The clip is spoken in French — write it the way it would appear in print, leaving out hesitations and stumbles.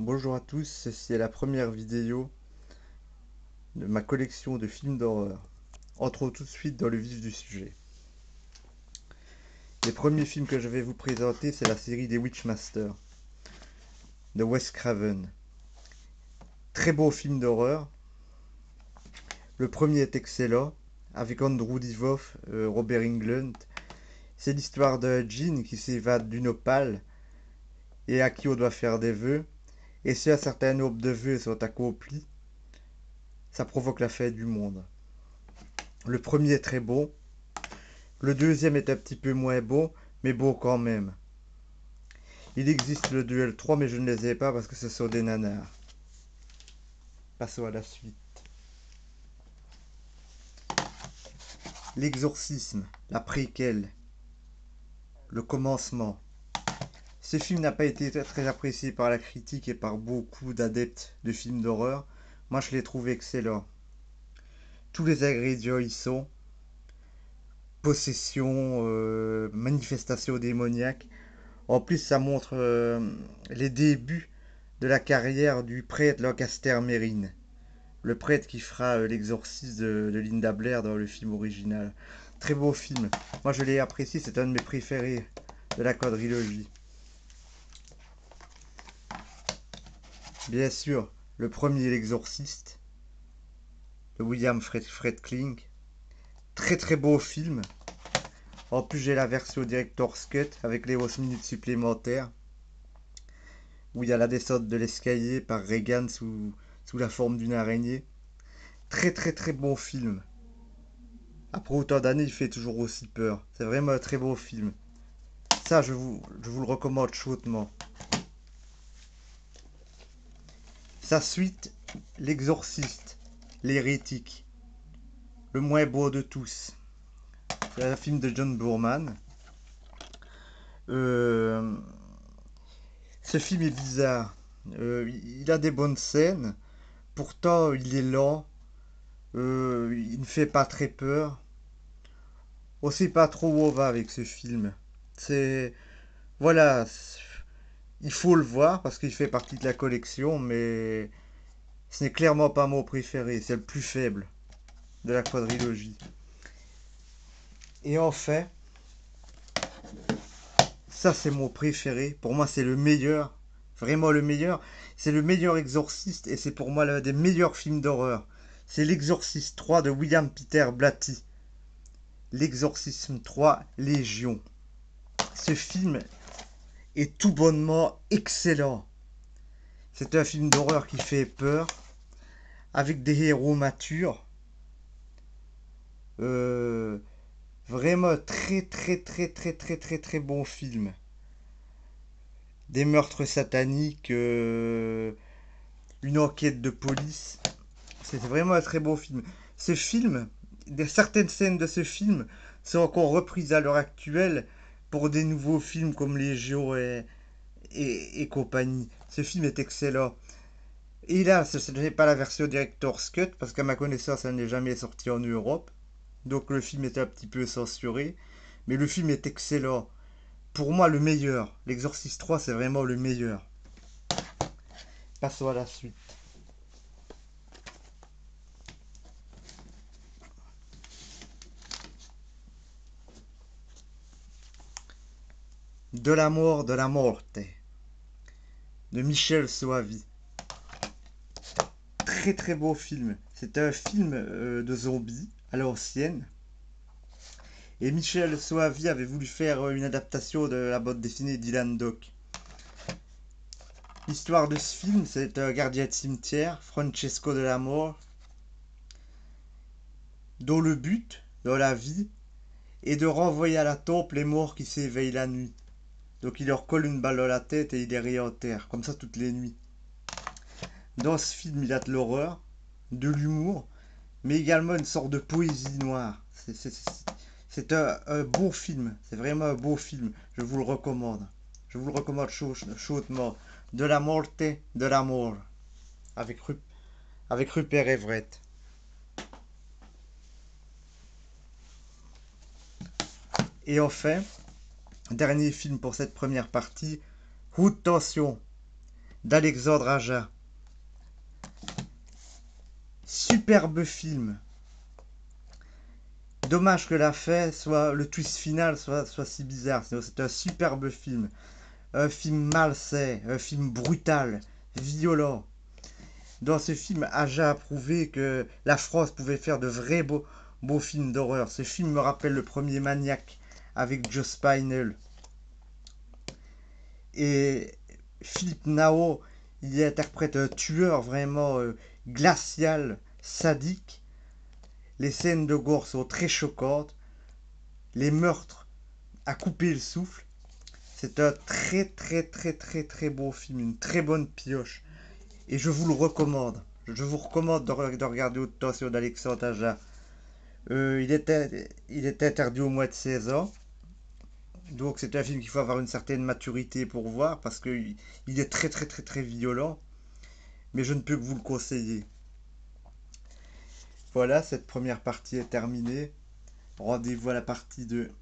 Bonjour à tous, ceci est la première vidéo de ma collection de films d'horreur. Entrons tout de suite dans le vif du sujet. Les premiers films que je vais vous présenter, c'est la série des Witchmasters de Wes Craven. Très beau film d'horreur. Le premier est excellent, avec Andrew Divoff, Robert Englund. C'est l'histoire d'un djinn qui s'évade d'une opale et à qui on doit faire des vœux. Et si un certain nombre de vœux sont accomplis, ça provoque la fin du monde. Le premier est très bon. Le deuxième est un petit peu moins beau, mais beau quand même. Il existe le duel 3, mais je ne les ai pas parce que ce sont des nanars. Passons à la suite. L'exorcisme, la préquelle, le commencement. Ce film n'a pas été très apprécié par la critique et par beaucoup d'adeptes de films d'horreur. Moi, je l'ai trouvé excellent. Tous les ingrédients y sont. Possession, manifestation démoniaque. En plus, ça montre les débuts de la carrière du prêtre Lancaster Merrin, le prêtre qui fera l'exorcisme de Linda Blair dans le film original. Très beau film. Moi, je l'ai apprécié, c'est un de mes préférés de la quadrilogie. Bien sûr, le premier, L'Exorciste, de William Friedkin. Très très beau film. En plus, j'ai la version Director's Cut avec les 11 minutes supplémentaires où il y a la descente de l'escalier par Regan sous la forme d'une araignée. Très très très bon film. Après autant d'années, il fait toujours aussi peur. C'est vraiment un très beau film. Ça, je vous le recommande chaudement. Sa suite, L'Exorciste, l'hérétique, le moins beau de tous. C'est un film de John Boorman. Euh, Ce film est bizarre. Il a des bonnes scènes. Pourtant, il est lent. Il ne fait pas très peur. On sait pas trop où on va avec ce film. C'est... Voilà. Il faut le voir parce qu'il fait partie de la collection, mais ce n'est clairement pas mon préféré. C'est le plus faible de la quadrilogie. Et enfin, ça c'est mon préféré. Pour moi, c'est le meilleur. Vraiment le meilleur. C'est le meilleur exorciste et c'est pour moi l'un des meilleurs films d'horreur. C'est L'Exorciste 3 de William Peter Blatty. L'Exorcisme 3 Légion. Ce film est tout bonnement excellent. C'est un film d'horreur qui fait peur, avec des héros matures. Euh, Vraiment très très très très très très très bon film. Des meurtres sataniques, une enquête de police. C'est vraiment un très beau film. Ce film, certaines scènes de ce film sont encore reprises à l'heure actuelle pour des nouveaux films comme Légion et compagnie. Ce film est excellent. Et là, ce n'est pas la version Director's Cut, parce qu'à ma connaissance, elle n'est jamais sortie en Europe. Donc le film est un petit peu censuré. Mais le film est excellent. Pour moi, le meilleur. L'Exorciste 3, c'est vraiment le meilleur. Passons à la suite. De la mort de la morte de Michel Soavi. Très très beau film. C'est un film de zombies à l'ancienne. Et Michel Soavi avait voulu faire une adaptation de la bande dessinée d'Ilan Doc. L'histoire de ce film, c'est un gardien de cimetière, Francesco de la Mort, dont le but, dans la vie, est de renvoyer à la tombe les morts qui s'éveillent la nuit. Donc il leur colle une balle dans la tête et il les réenterre, comme ça toutes les nuits. Dans ce film, il y a de l'horreur, de l'humour, mais également une sorte de poésie noire. C'est un beau film, c'est vraiment un beau film, je vous le recommande. Je vous le recommande chaudement. De la morte, de la mort, avec, avec Rupert Everett. Et enfin, dernier film pour cette première partie, Haute Tension, d'Alexandre Aja. Superbe film. Dommage que la fin soit, le twist final soit si bizarre. Sinon, c'est un superbe film. Un film malsain, un film brutal, violent. Dans ce film, Aja a prouvé que la France pouvait faire de vrais beaux films d'horreur. Ce film me rappelle le premier Maniac avec Joe Spinell. Et Philippe Nao, il interprète un tueur vraiment glacial, sadique. Les scènes de gore sont très choquantes. Les meurtres à couper le souffle. C'est un très beau film, une très bonne pioche. Et je vous le recommande. Je vous recommande de regarder Haute d'Alexandre Aja. Il est interdit au moins de 16 ans. Donc c'est un film qu'il faut avoir une certaine maturité pour voir parce qu'il est très violent. Mais je ne peux que vous le conseiller. Voilà, cette première partie est terminée. Rendez-vous à la partie 2.